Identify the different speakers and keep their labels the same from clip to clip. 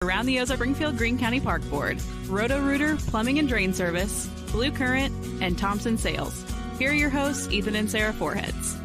Speaker 1: Around the Ozarks Springfield Greene County Park Board, Roto-Rooter Plumbing and Drain Service, Blue Current, and Thompson Sales. Here are your hosts, Ethan and Sarah Foreheads.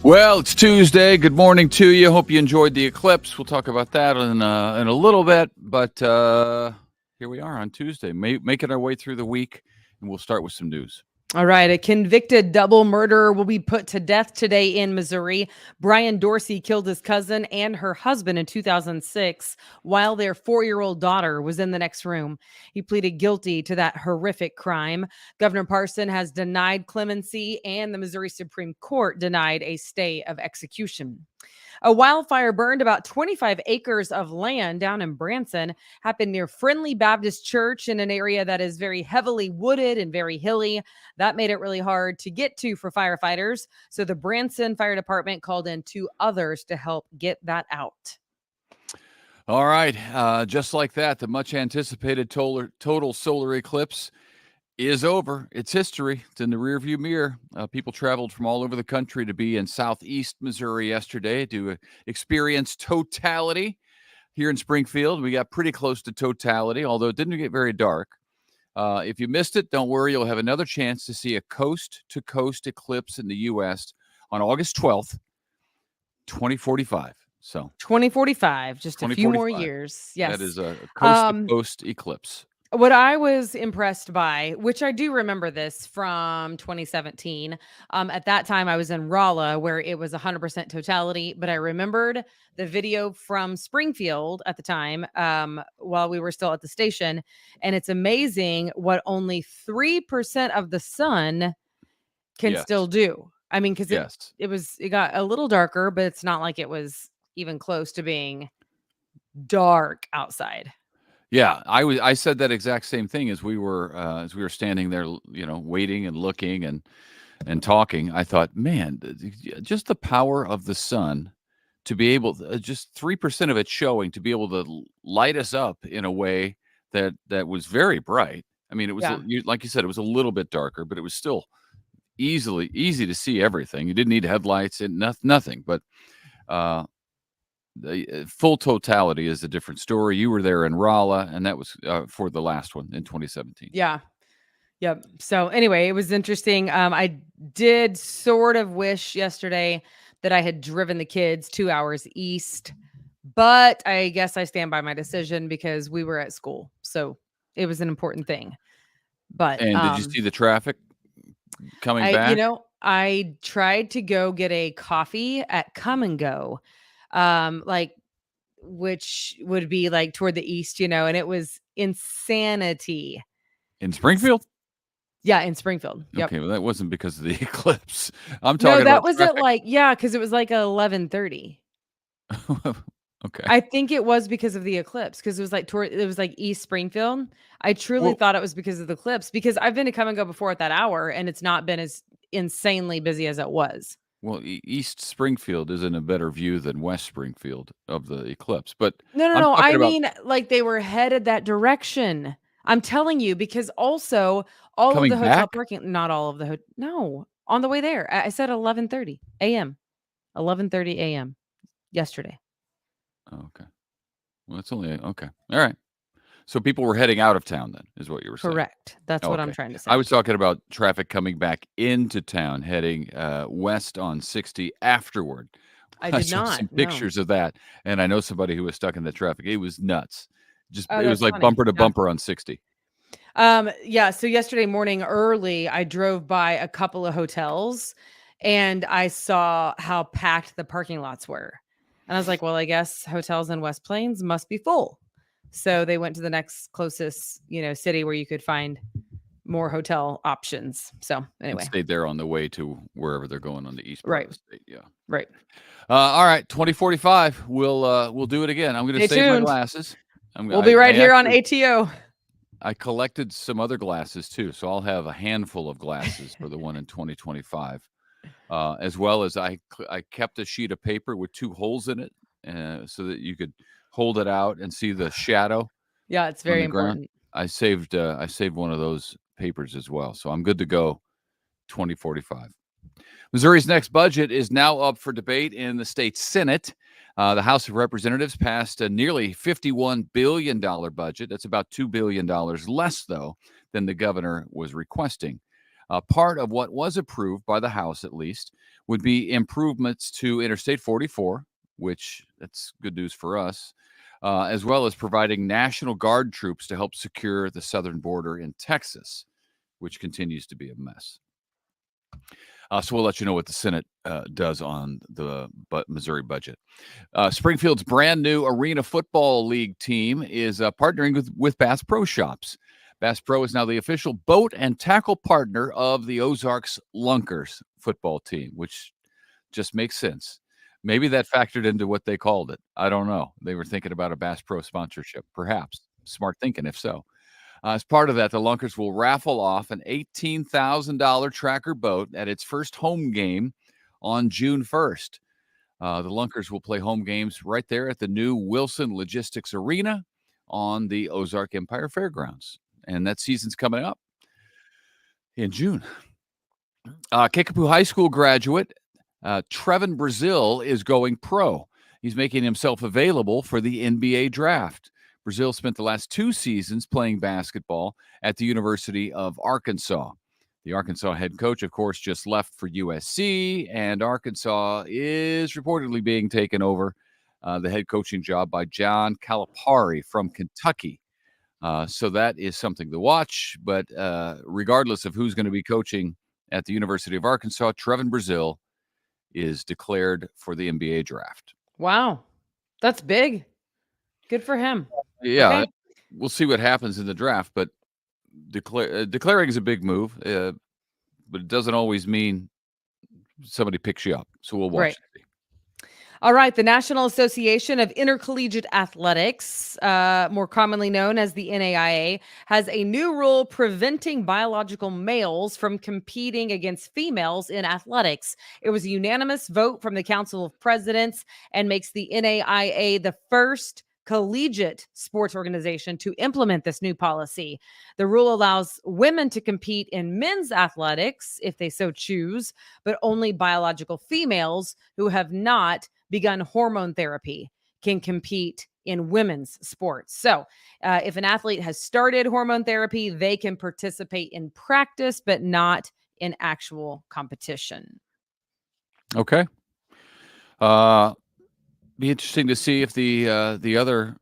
Speaker 2: Well, it's Tuesday. Good morning to you. Hope you enjoyed the eclipse. We'll talk about that in a little bit, but here we are on Tuesday, making our way through the week, and we'll start with some news.
Speaker 3: All right. A convicted double murderer will be put to death today in Missouri. Brian Dorsey killed his cousin and her husband in 2006 while their 4-year-old daughter was in the next room. He pleaded guilty to that horrific crime. Governor Parson has denied clemency, and the Missouri Supreme Court denied a stay of execution. A wildfire burned about 25 acres of land down in Branson. Happened near Friendly Baptist Church in an area that is very heavily wooded and very hilly. That made it really hard to get to for firefighters. So the Branson Fire Department called in 2 others to help get that out.
Speaker 2: All right. Just like that, the much anticipated total solar eclipse is over. It's history. It's in the rearview mirror. People traveled from all over the country to be in southeast Missouri yesterday to experience totality. Here in Springfield, we got pretty close to totality, although it didn't get very dark. If you missed it, don't worry. You'll have another chance to see a coast-to-coast eclipse in the U.S. on August 12th, 2045. So
Speaker 3: 2045, just a few more years. Yes.
Speaker 2: That is a coast-to-coast eclipse.
Speaker 3: What I was impressed by, which I do remember this from 2017, at that time I was in Rolla where it was 100% totality, but I remembered the video from Springfield at the time while we were still at the station, and it's amazing what only 3% of the sun can still do. I mean, because it got a little darker, but it's not like it was even close to being dark outside.
Speaker 2: Yeah, I said that exact same thing as we were standing there, waiting and looking and talking. I thought, man, just the power of the sun to be able just 3% of it showing to be able to light us up in a way that was very bright. I mean, it was like you said, it was a little bit darker, but it was still easy to see everything. You didn't need headlights and nothing, but the full totality is a different story. You were there in Rolla, and that was for the last one in 2017.
Speaker 3: Yeah. Yep. So anyway, it was interesting. I did sort of wish yesterday that I had driven the kids 2 hours east, but I guess I stand by my decision because we were at school. So it was an important thing. But
Speaker 2: did you see the traffic coming back?
Speaker 3: I tried to go get a coffee at Come and Go. Which would be like toward the east, and it was insanity.
Speaker 2: In Springfield?
Speaker 3: Yeah, in Springfield. Yep.
Speaker 2: Okay, well, that wasn't because of the eclipse. I'm talking
Speaker 3: No, that
Speaker 2: about
Speaker 3: was
Speaker 2: traffic.
Speaker 3: because it was like 11:30.
Speaker 2: Okay.
Speaker 3: I think it was because of the eclipse, because it was like East Springfield. I truly thought it was because of the eclipse, because I've been to Come and Go before at that hour, and it's not been as insanely busy as it was.
Speaker 2: Well, East Springfield is in a better view than West Springfield of the eclipse, but
Speaker 3: No. I mean, like they were headed that direction. I'm telling you, because also all of the hotel parking, not all of the no, on the way there. I said 11:30 a.m. 11:30 a.m. yesterday.
Speaker 2: Oh, okay. Well, it's only okay. All right. So people were heading out of town then, is what you were saying.
Speaker 3: Correct. That's what I'm trying to say.
Speaker 2: I was talking about traffic coming back into town, heading west on 60 afterward.
Speaker 3: I did
Speaker 2: saw
Speaker 3: not.
Speaker 2: some pictures of that, and I know somebody who was stuck in the traffic. It was nuts. It was like
Speaker 3: funny.
Speaker 2: bumper to bumper on 60.
Speaker 3: So yesterday morning early, I drove by a couple of hotels, and I saw how packed the parking lots were. And I was like, well, I guess hotels in West Plains must be full. So they went to the next closest, city where you could find more hotel options. So anyway,
Speaker 2: and stayed there on the way to wherever they're going on the east part of the state. Yeah.
Speaker 3: Right.
Speaker 2: All right. 2045. We'll do it again. I'm going to save my glasses.
Speaker 3: We'll be right here on ATO.
Speaker 2: I collected some other glasses too, so I'll have a handful of glasses for the one in 2025, as well as I kept a sheet of paper with 2 holes in it, so that you could hold it out and see the shadow.
Speaker 3: Yeah, it's very important.
Speaker 2: I saved one of those papers as well, so I'm good to go. 2045. Missouri's next budget is now up for debate in the state Senate. The House of Representatives passed a nearly $51 billion budget. That's about $2 billion less, though, than the governor was requesting. Part of what was approved by the House, at least, would be improvements to Interstate 44, which that's good news for us, as well as providing National Guard troops to help secure the southern border in Texas, which continues to be a mess. So we'll let you know what the Senate does on the Missouri budget. Springfield's brand new Arena Football League team is partnering with Bass Pro Shops. Bass Pro is now the official boat and tackle partner of the Ozarks Lunkers football team, which just makes sense. Maybe that factored into what they called it. I don't know. They were thinking about a Bass Pro sponsorship, perhaps. Smart thinking, if so. As part of that, the Lunkers will raffle off an $18,000 tracker boat at its first home game on June 1st. The Lunkers will play home games right there at the new Wilson Logistics Arena on the Ozark Empire Fairgrounds. And that season's coming up in June. Kickapoo High School graduate Trevin Brazil is going pro. He's making himself available for the NBA draft. Brazil spent the last 2 seasons playing basketball at the University of Arkansas. The Arkansas head coach, of course, just left for USC, and Arkansas is reportedly being taken over, the head coaching job, by John Calipari from Kentucky. So that is something to watch. But regardless of who's going to be coaching at the University of Arkansas, Trevin Brazil is declared for the NBA draft.
Speaker 3: Wow. That's big. Good for him.
Speaker 2: Yeah,
Speaker 3: Okay.
Speaker 2: we'll see what happens in the draft, but declaring is a big move, but it doesn't always mean somebody picks you up. So we'll watch.
Speaker 3: Right. All right. The National Association of Intercollegiate Athletics, more commonly known as the NAIA, has a new rule preventing biological males from competing against females in athletics. It was a unanimous vote from the Council of Presidents and makes the NAIA the first collegiate sports organization to implement this new policy. The rule allows women to compete in men's athletics if they so choose, but only biological females who have not begun hormone therapy can compete in women's sports. So if an athlete has started hormone therapy, they can participate in practice, but not in actual competition.
Speaker 2: Okay. Be interesting to see if the other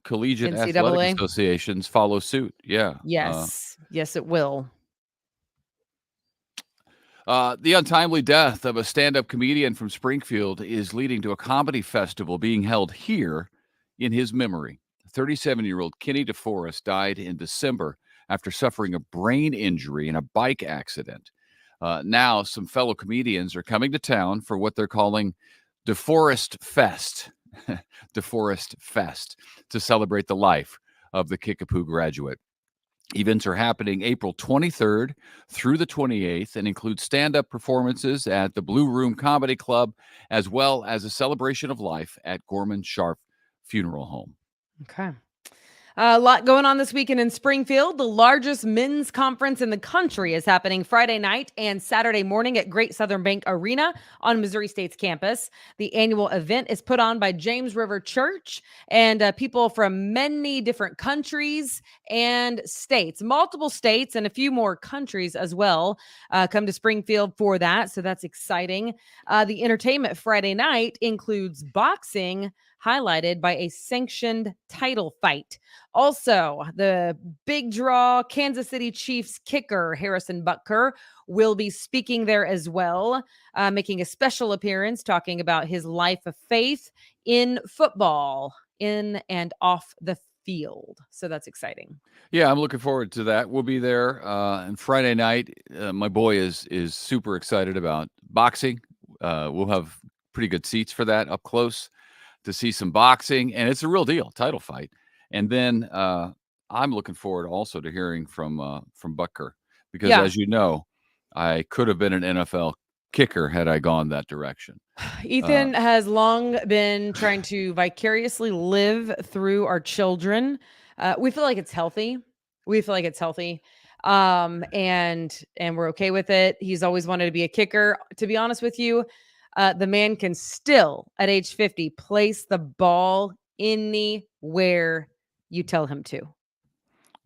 Speaker 2: collegiate
Speaker 3: NCAA?
Speaker 2: athletic associations follow suit. Yeah.
Speaker 3: Yes. Yes, it will.
Speaker 2: The untimely death of a stand-up comedian from Springfield is leading to a comedy festival being held here in his memory. 37-year-old Kenny DeForest died in December after suffering a brain injury in a bike accident. Now, some fellow comedians are coming to town for what they're calling DeForest Fest. DeForest Fest, to celebrate the life of the Kickapoo graduate. Events are happening April 23rd through the 28th and include stand-up performances at the Blue Room Comedy Club, as well as a celebration of life at Gorman Sharp Funeral Home.
Speaker 3: Okay. A lot going on this weekend in Springfield. The largest men's conference in the country is happening Friday night and Saturday morning at Great Southern Bank Arena on Missouri State's campus. The annual event is put on by James River Church, and people from many different countries and states, multiple states and a few more countries as well, come to Springfield for that. So that's exciting. The entertainment Friday night includes boxing, highlighted by a sanctioned title fight. Also, the big draw, Kansas City Chiefs kicker Harrison Butker will be speaking there as well, making a special appearance, talking about his life of faith in football, in and off the field. So that's exciting.
Speaker 2: Yeah, I'm looking forward to that. We'll be there. And Friday night, my boy is super excited about boxing. We'll have pretty good seats for that up close to see some boxing, and it's a real deal, title fight. And then I'm looking forward also to hearing from Butker, because as you know, I could have been an NFL kicker had I gone that direction.
Speaker 3: Ethan has long been trying to vicariously live through our children. We feel like it's healthy. And we're okay with it. He's always wanted to be a kicker. To be honest with you, The man can still, at age 50, place the ball anywhere you tell him to.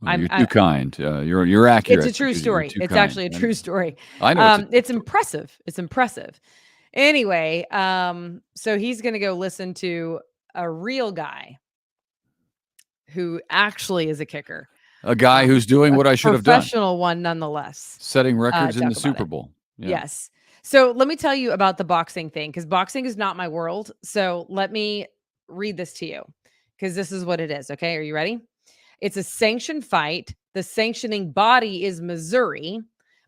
Speaker 2: Well, you're too kind. You're accurate.
Speaker 3: It's a true story.
Speaker 2: Too
Speaker 3: It's
Speaker 2: kind.
Speaker 3: actually a true story.
Speaker 2: I know
Speaker 3: It's impressive. It's impressive. Anyway, so he's going to go listen to a real guy who actually is a kicker.
Speaker 2: A guy who's doing what I should have done.
Speaker 3: Professional one, nonetheless.
Speaker 2: Setting records in the Super Bowl.
Speaker 3: Yeah. Yes. So let me tell you about the boxing thing, because boxing is not my world. So let me read this to you, because this is what it is. Okay. Are you ready? It's a sanctioned fight. The sanctioning body is Missouri,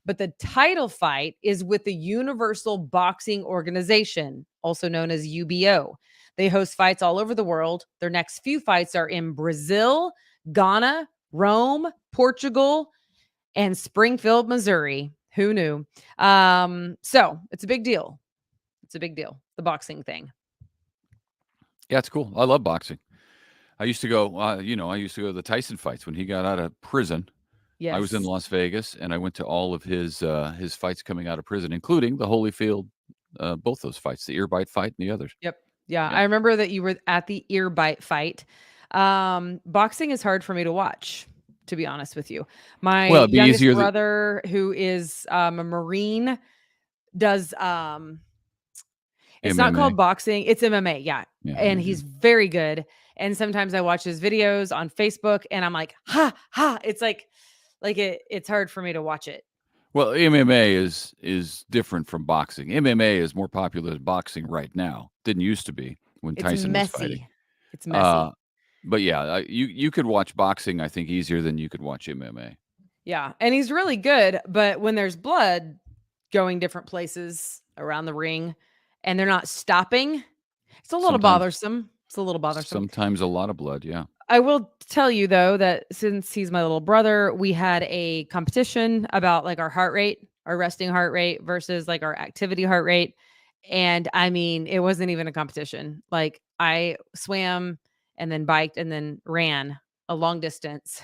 Speaker 3: but the title fight is with the Universal Boxing Organization, also known as UBO. They host fights all over the world. Their next few fights are in Brazil, Ghana, Rome, Portugal, and Springfield, Missouri. Who knew? So it's a big deal. It's a big deal. The boxing thing.
Speaker 2: Yeah, it's cool. I love boxing. I used to go, I used to go to the Tyson fights when he got out of prison.
Speaker 3: Yes.
Speaker 2: I was in Las Vegas, and I went to all of his fights coming out of prison, including the Holyfield, both those fights, the ear bite fight and the others.
Speaker 3: Yep. Yeah. I remember that you were at the ear bite fight. Boxing is hard for me to watch, to be honest with you. My youngest brother, who is a Marine, does it's
Speaker 2: MMA.
Speaker 3: not called boxing, it's MMA. Yeah. And he's very good. And sometimes I watch his videos on Facebook and I'm like, ha. It's it's hard for me to watch it.
Speaker 2: Well, MMA is different from boxing. MMA is more popular than boxing right now. Didn't used to be when Tyson was fighting.
Speaker 3: It's messy.
Speaker 2: But yeah, you could watch boxing, I think, easier than you could watch MMA.
Speaker 3: Yeah. And he's really good. But when there's blood going different places around the ring and they're not stopping, it's a little bothersome. It's a little bothersome.
Speaker 2: Sometimes a lot of blood, yeah.
Speaker 3: I will tell you, though, that since he's my little brother, we had a competition about our heart rate, our resting heart rate versus our activity heart rate. And I mean, it wasn't even a competition. I swam and then biked and then ran a long distance.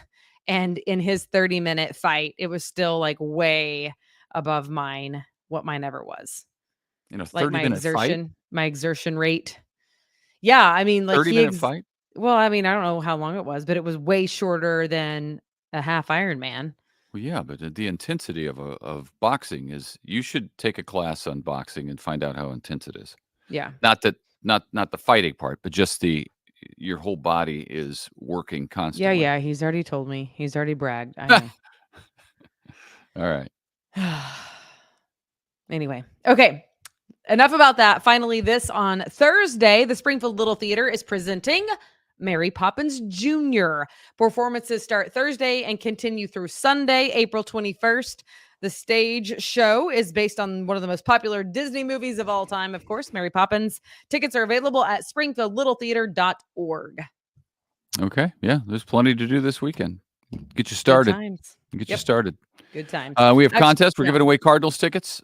Speaker 3: And in his 30-minute fight, it was still way above what mine ever was.
Speaker 2: 30-minute fight?
Speaker 3: My exertion rate. Yeah, I mean,
Speaker 2: 30-minute fight?
Speaker 3: Well, I mean, I don't know how long it was, but it was way shorter than a half Ironman.
Speaker 2: Well, yeah, but the intensity of boxing is, you should take a class on boxing and find out how intense it is.
Speaker 3: Yeah.
Speaker 2: Not the fighting part, but just your whole body is working constantly.
Speaker 3: Yeah, he's already told me. He's already bragged. I know.
Speaker 2: All right.
Speaker 3: Anyway. Okay. Enough about that. Finally, this on Thursday, the Springfield Little Theater is presenting Mary Poppins Jr. Performances start Thursday and continue through Sunday, April 21st. The stage show is based on one of the most popular Disney movies of all time, of course, Mary Poppins. Tickets are available at springfieldlittletheater.org.
Speaker 2: Okay. Yeah, there's plenty to do this weekend. Get you started. Get you started.
Speaker 3: Good times.
Speaker 2: We have contests. We're giving away Cardinals tickets.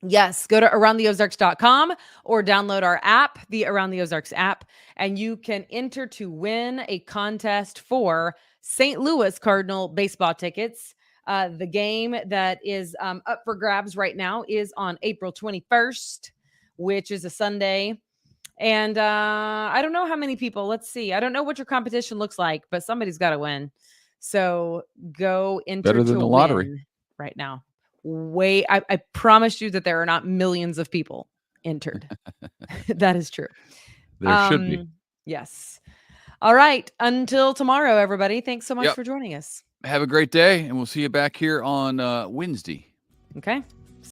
Speaker 3: Yes, go to aroundtheozarks.com or download our app, the Around the Ozarks app, and you can enter to win a contest for St. Louis Cardinal baseball tickets. The game that is up for grabs right now is on April 21st, which is a Sunday. And I don't know how many people. Let's see. I don't know what your competition looks like, but somebody's got to win. So go enter
Speaker 2: better than the lottery
Speaker 3: right now. I promise you that there are not millions of people entered. That is true.
Speaker 2: There should be.
Speaker 3: Yes. All right. Until tomorrow, everybody. Thanks so much for joining us.
Speaker 2: Have a great day, and we'll see you back here on Wednesday.
Speaker 3: Okay.